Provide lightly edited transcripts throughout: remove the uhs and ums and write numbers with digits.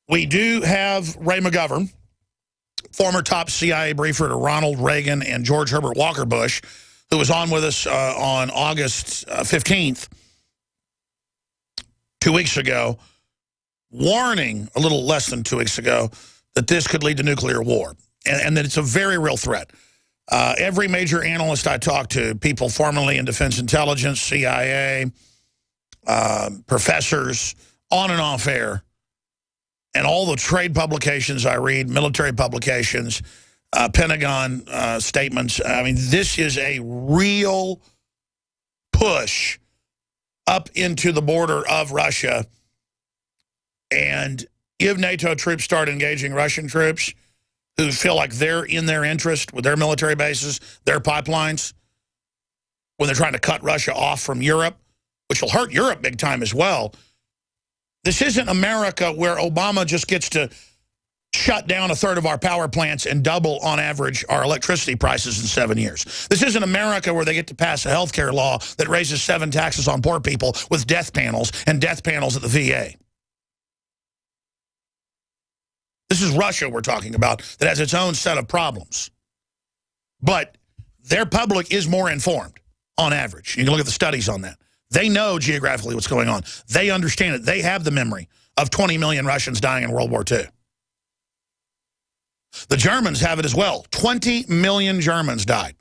We do have Ray McGovern, former top CIA briefer to Ronald Reagan and George Herbert Walker Bush, who was on with us on August 15th, 2 weeks ago, warning a little less than 2 weeks ago that this could lead to nuclear war and that it's a very real threat. Every major analyst I talk to, people formerly in defense intelligence, CIA, professors, on and off air, and all the trade publications I read, military publications, Pentagon statements. I mean, this is a real push up into the border of Russia. And if NATO troops start engaging Russian troops who feel like they're in their interest with their military bases, their pipelines, when they're trying to cut Russia off from Europe, which will hurt Europe big time as well. This isn't America where Obama just gets to shut down a third of our power plants and double, on average, our electricity prices in 7 years. This isn't America where they get to pass a health care law that raises 7 taxes on poor people with death panels and death panels at the VA. This is Russia we're talking about that has its own set of problems. But their public is more informed, on average. You can look at the studies on that. They know geographically what's going on. They understand it. They have the memory of 20 million Russians dying in World War II. The Germans have it as well. 20 million Germans died.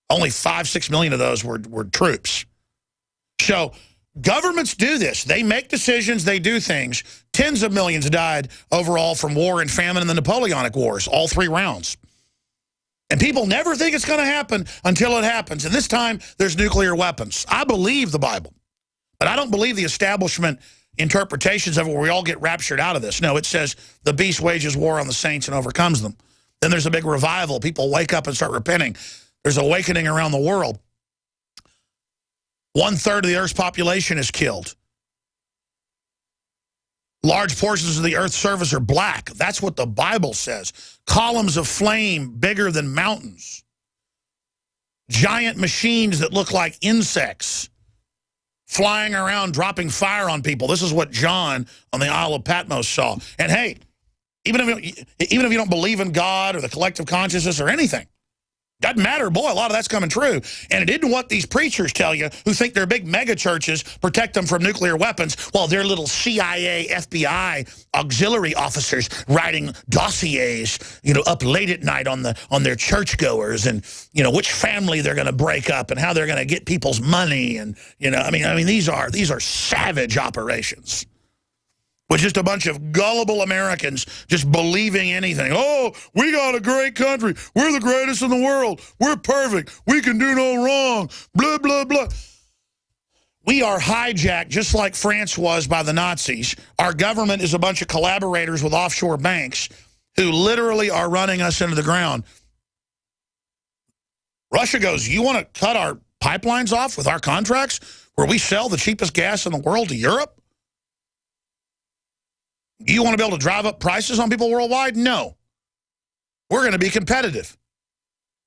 Only 5-6 million of those were troops. So governments do this. They make decisions. They do things. Tens of millions died overall from war and famine in the Napoleonic Wars, all 3 rounds. And people never think it's going to happen until it happens. And this time, there's nuclear weapons. I believe the Bible. But I don't believe the establishment interpretations of it where we all get raptured out of this. No, it says the beast wages war on the saints and overcomes them. Then there's a big revival. People wake up and start repenting. There's awakening around the world. 1/3 of the Earth's population is killed. Large portions of the Earth's surface are black. That's what the Bible says. Columns of flame bigger than mountains. Giant machines that look like insects flying around, dropping fire on people. This is what John on the Isle of Patmos saw. And hey, even if you don't believe in God or the collective consciousness or anything, doesn't matter. Boy, a lot of that's coming true. And it isn't what these preachers tell you who think their big mega churches protect them from nuclear weapons while their little CIA, FBI auxiliary officers writing dossiers, up late at night on their churchgoers and, which family they're going to break up and how they're going to get people's money. And, I mean, these are savage operations. With just a bunch of gullible Americans just believing anything. Oh, we got a great country. We're the greatest in the world. We're perfect. We can do no wrong. Blah, blah, blah. We are hijacked just like France was by the Nazis. Our government is a bunch of collaborators with offshore banks who literally are running us into the ground. Russia goes, you want to cut our pipelines off with our contracts where we sell the cheapest gas in the world to Europe? You want to be able to drive up prices on people worldwide? No. We're going to be competitive.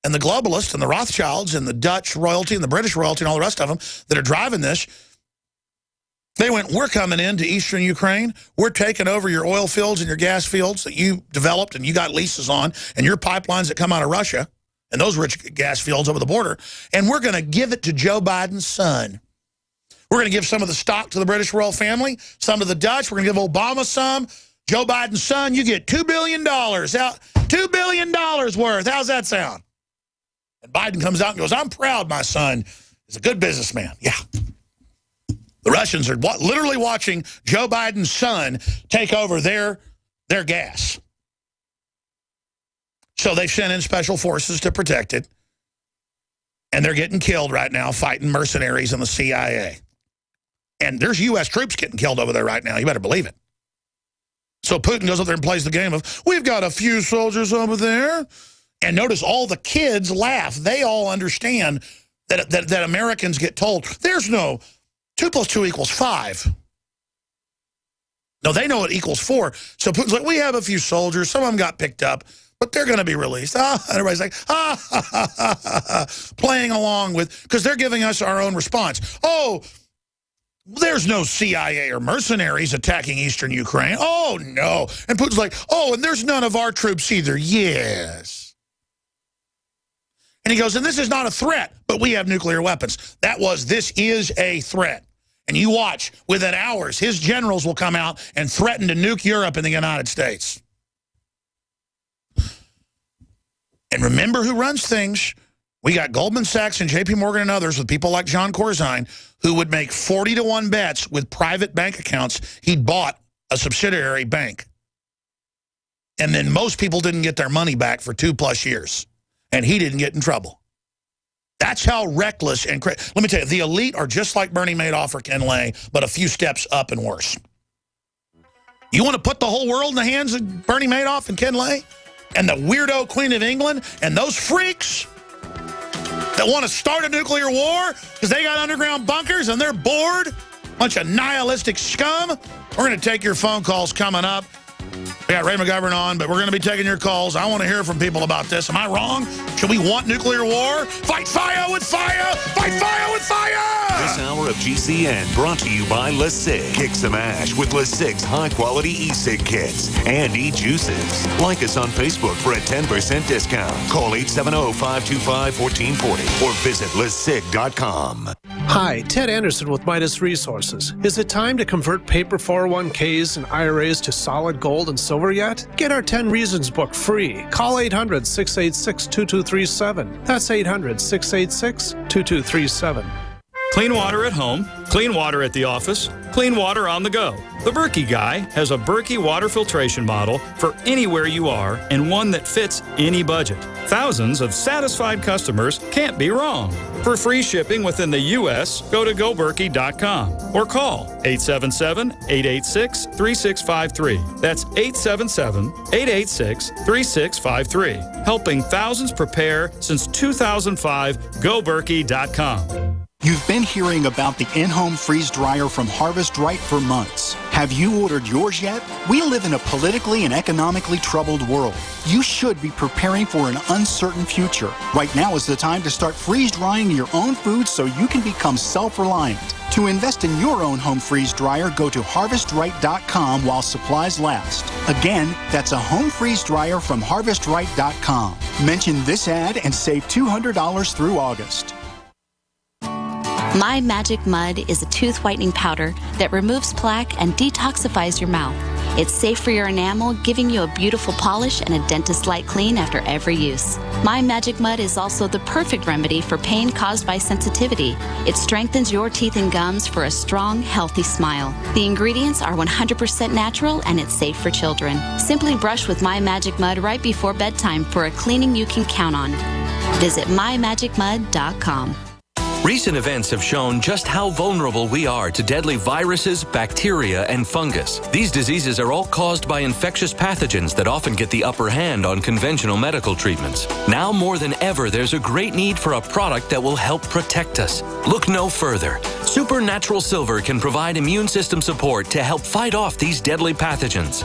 And the globalists and the Rothschilds and the Dutch royalty and the British royalty and all the rest of them that are driving this, they went, we're coming into eastern Ukraine. We're taking over your oil fields and your gas fields that you developed and you got leases on and your pipelines that come out of Russia and those rich gas fields over the border. And we're going to give it to Joe Biden's son. We're going to give some of the stock to the British royal family, some to the Dutch. We're going to give Obama some. Joe Biden's son, you get $2 billion. $2 billion worth. How's that sound? And Biden comes out and goes, I'm proud my son is a good businessman. Yeah. The Russians are literally watching Joe Biden's son take over their gas. So they've sent in special forces to protect it. And they're getting killed right now fighting mercenaries in the CIA. And there's U.S. troops getting killed over there right now. You better believe it. So Putin goes up there and plays the game of, we've got a few soldiers over there. And notice all the kids laugh. They all understand that Americans get told, there's no 2 + 2 = 5. No, they know it equals 4. So Putin's like, we have a few soldiers. Some of them got picked up, but they're going to be released. And everybody's like, playing along with, because they're giving us our own response. Oh, There's no CIA or mercenaries attacking eastern Ukraine. Oh, no. And Putin's like, oh, and there's none of our troops either. Yes. And he goes, and this is not a threat, but we have nuclear weapons. This is a threat. And you watch, within hours, his generals will come out and threaten to nuke Europe and the United States. And remember who runs things. We got Goldman Sachs and JP Morgan and others with people like John Corzine who would make 40-to-1 bets with private bank accounts. He'd bought a subsidiary bank. And then most people didn't get their money back for 2+ years. And he didn't get in trouble. That's how reckless and crazy. Let me tell you, the elite are just like Bernie Madoff or Ken Lay, but a few steps up and worse. You want to put the whole world in the hands of Bernie Madoff and Ken Lay? And the weirdo Queen of England? And those freaks that want to start a nuclear war because they got underground bunkers and they're bored? Bunch of nihilistic scum. We're going to take your phone calls coming up. We got Ray McGovern on, but we're going to be taking your calls. I want to hear from people about this. Am I wrong? Should we want nuclear war? Fight fire with fire! Fight fire with fire! This hour of GCN brought to you by LeSig. Kick some ash with LeSig's high-quality e-cig kits and e-juices. Like us on Facebook for a 10% discount. Call 870-525-1440 or visit lesig.com. Hi, Ted Anderson with Midas Resources. Is it time to convert paper 401ks and IRAs to solid gold and silver yet? Get our 10 Reasons book free. Call 800-686-2237. That's 800-686-2237. Clean water at home, clean water at the office, clean water on the go. The Berkey Guy has a Berkey water filtration model for anywhere you are and one that fits any budget. Thousands of satisfied customers can't be wrong. For free shipping within the U.S., go to goberkey.com or call 877-886-3653. That's 877-886-3653. Helping thousands prepare since 2005, goberkey.com. You've been hearing about the in-home freeze dryer from Harvest Right for months. Have you ordered yours yet? We live in a politically and economically troubled world. You should be preparing for an uncertain future. Right now is the time to start freeze drying your own food so you can become self-reliant. To invest in your own home freeze dryer, go to harvestright.com while supplies last. Again, that's a home freeze dryer from harvestright.com. Mention this ad and save $200 through August. My Magic Mud is a tooth whitening powder that removes plaque and detoxifies your mouth. It's safe for your enamel, giving you a beautiful polish and a dentist-like clean after every use. My Magic Mud is also the perfect remedy for pain caused by sensitivity. It strengthens your teeth and gums for a strong, healthy smile. The ingredients are 100% natural and it's safe for children. Simply brush with My Magic Mud right before bedtime for a cleaning you can count on. Visit mymagicmud.com. Recent events have shown just how vulnerable we are to deadly viruses, bacteria, and fungus. These diseases are all caused by infectious pathogens that often get the upper hand on conventional medical treatments. Now more than ever, there's a great need for a product that will help protect us. Look no further. Supernatural Silver can provide immune system support to help fight off these deadly pathogens.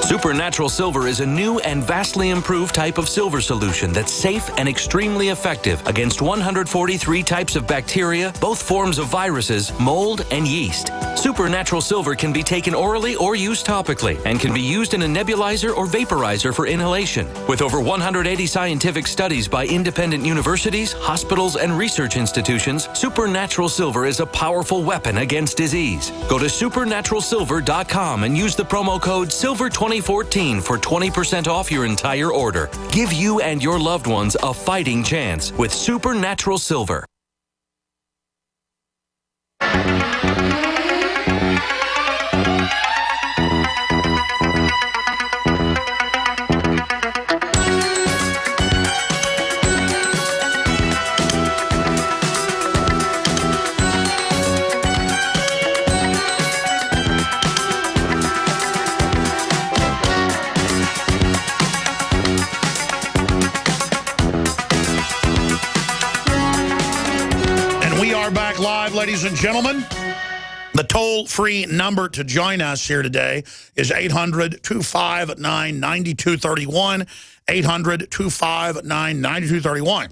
Supernatural Silver is a new and vastly improved type of silver solution that's safe and extremely effective against 143 types of bacteria, both forms of viruses, mold, and yeast. Supernatural Silver can be taken orally or used topically and can be used in a nebulizer or vaporizer for inhalation. With over 180 scientific studies by independent universities, hospitals, and research institutions, Supernatural Silver is a powerful weapon against disease. Go to supernaturalsilver.com and use the promo code SILVER2014 for 20% off your entire order. Give you and your loved ones a fighting chance with Supernatural Silver. Ladies and gentlemen, the toll-free number to join us here today is 800-259-9231, 800-259-9231.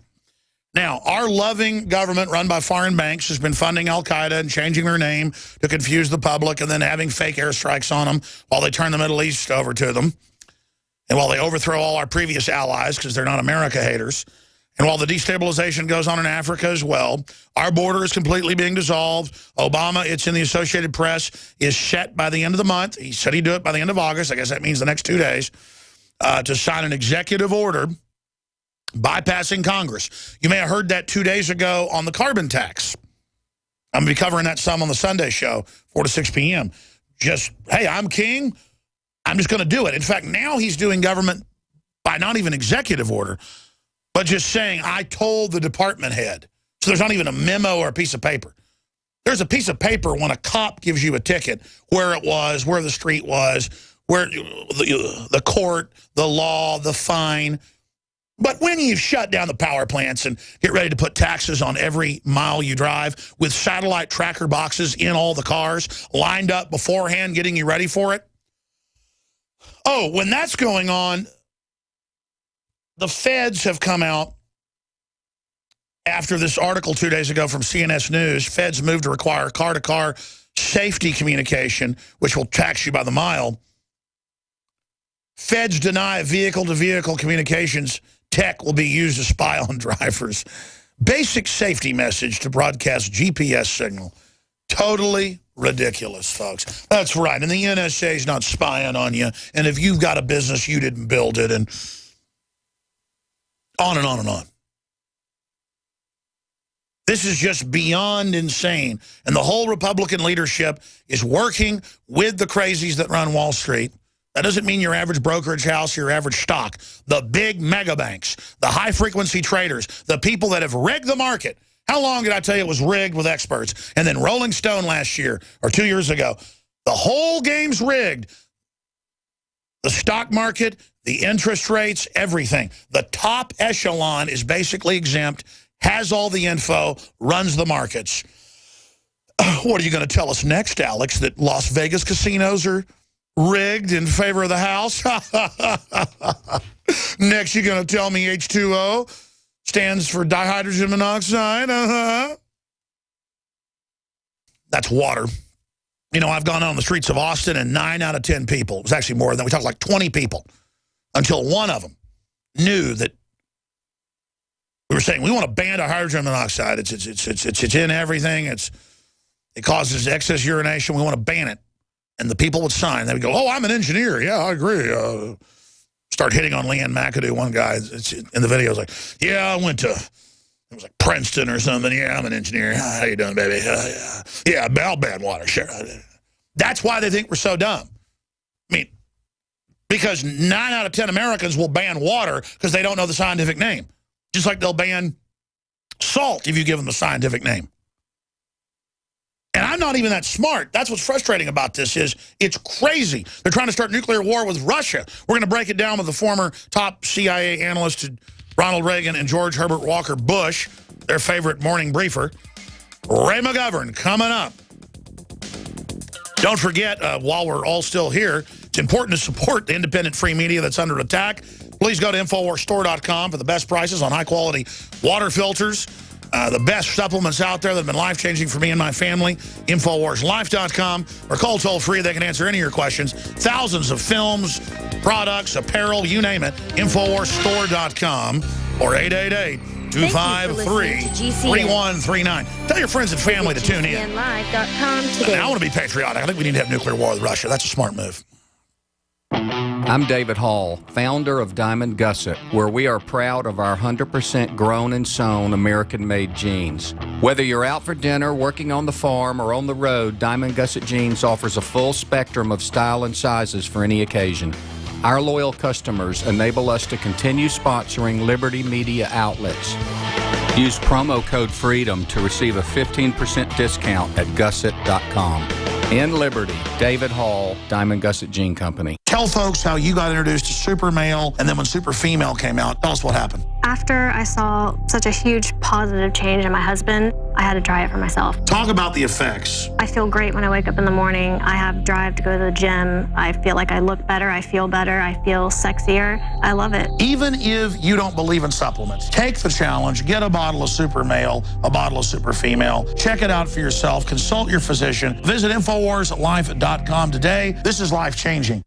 Now, our loving government run by foreign banks has been funding al-Qaeda and changing their name to confuse the public and then having fake airstrikes on them while they turn the Middle East over to them. And while they overthrow all our previous allies because they're not America haters. And while the destabilization goes on in Africa as well, our border is completely being dissolved. Obama, it's in the Associated Press, is set by the end of the month. He said he'd do it by the end of August. I guess that means the next 2 days, to sign an executive order bypassing Congress. You may have heard that 2 days ago on the carbon tax. I'm going to be covering that some on the Sunday show, 4 to 6 p.m. Just, hey, I'm king. I'm just going to do it. In fact, now he's doing government by not even executive order, but just saying, I told the department head. So there's not even a memo or a piece of paper. There's a piece of paper when a cop gives you a ticket, where it was, where the street was, where the court, the law, the fine. But when you shut down the power plants and get ready to put taxes on every mile you drive with satellite tracker boxes in all the cars lined up beforehand, getting you ready for it. Oh, when that's going on, the feds have come out after this article 2 days ago from CNS News. Feds moved to require car-to-car safety communication, which will tax you by the mile. Feds deny vehicle-to-vehicle communications tech will be used to spy on drivers. Basic safety message to broadcast GPS signal. Totally ridiculous, folks. That's right. And the NSA is not spying on you. And if you've got a business, you didn't build it. And on and on and on. This is just beyond insane. And the whole Republican leadership is working with the crazies that run Wall Street. That doesn't mean your average brokerage house, your average stock. The big mega banks, the high-frequency traders, the people that have rigged the market. How long did I tell you it was rigged with experts? And then Rolling Stone last year, or 2 years ago, the whole game's rigged. The stock market, the interest rates, everything. The top echelon is basically exempt, has all the info, runs the markets. What are you going to tell us next, Alex, that Las Vegas casinos are rigged in favor of the house? Next, you're going to tell me H2O stands for dihydrogen monoxide? That's water. You know, I've gone on the streets of Austin, and 9 out of 10 people, it was actually more than, we talked like 20 people, until one of them knew that we were saying, we want to ban dihydrogen monoxide. It's in everything. It causes excess urination. We want to ban it. And the people would sign. They would go, oh, I'm an engineer. Yeah, I agree. Start hitting on Leanne McAdoo. One guy in the video was like, yeah, I went to, it was like Princeton or something. Yeah, I'm an engineer. How you doing, baby? Yeah, I'll ban water. Sure. That's why they think we're so dumb. I mean, because 9 out of 10 Americans will ban water because they don't know the scientific name. Just like they'll ban salt if you give them the scientific name. And I'm not even that smart. That's what's frustrating about this is it's crazy. They're trying to start nuclear war with Russia. We're going to break it down with the former top CIA analyst, Ronald Reagan and George Herbert Walker Bush, their favorite morning briefer. Ray McGovern coming up. Don't forget, while we're all still here, it's important to support the independent free media that's under attack. Please go to InfoWarsStore.com for the best prices on high-quality water filters. The best supplements out there that have been life-changing for me and my family, InfoWarsLife.com, or call toll-free. They can answer any of your questions. Thousands of films, products, apparel, you name it, InfoWarsStore.com or 888-253-3139. Tell your friends and family to tune in. Now, I want to be patriotic. I think we need to have nuclear war with Russia. That's a smart move. I'm David Hall, founder of Diamond Gusset, where we are proud of our 100% grown and sewn American-made jeans. Whether you're out for dinner, working on the farm, or on the road, Diamond Gusset Jeans offers a full spectrum of style and sizes for any occasion. Our loyal customers enable us to continue sponsoring Liberty Media outlets. Use promo code FREEDOM to receive a 15% discount at gusset.com. In Liberty, David Hall, Diamond Gusset Jean Company. Tell folks how you got introduced to Super Male, and then when Super Female came out, tell us what happened. After I saw such a huge positive change in my husband, I had to try it for myself. Talk about the effects. I feel great when I wake up in the morning. I have drive to go to the gym. I feel like I look better. I feel better. I feel sexier. I love it. Even if you don't believe in supplements, take the challenge. Get a bottle of Super Male, a bottle of Super Female. Check it out for yourself. Consult your physician. Visit InfoWarsLife.com today. This is life-changing.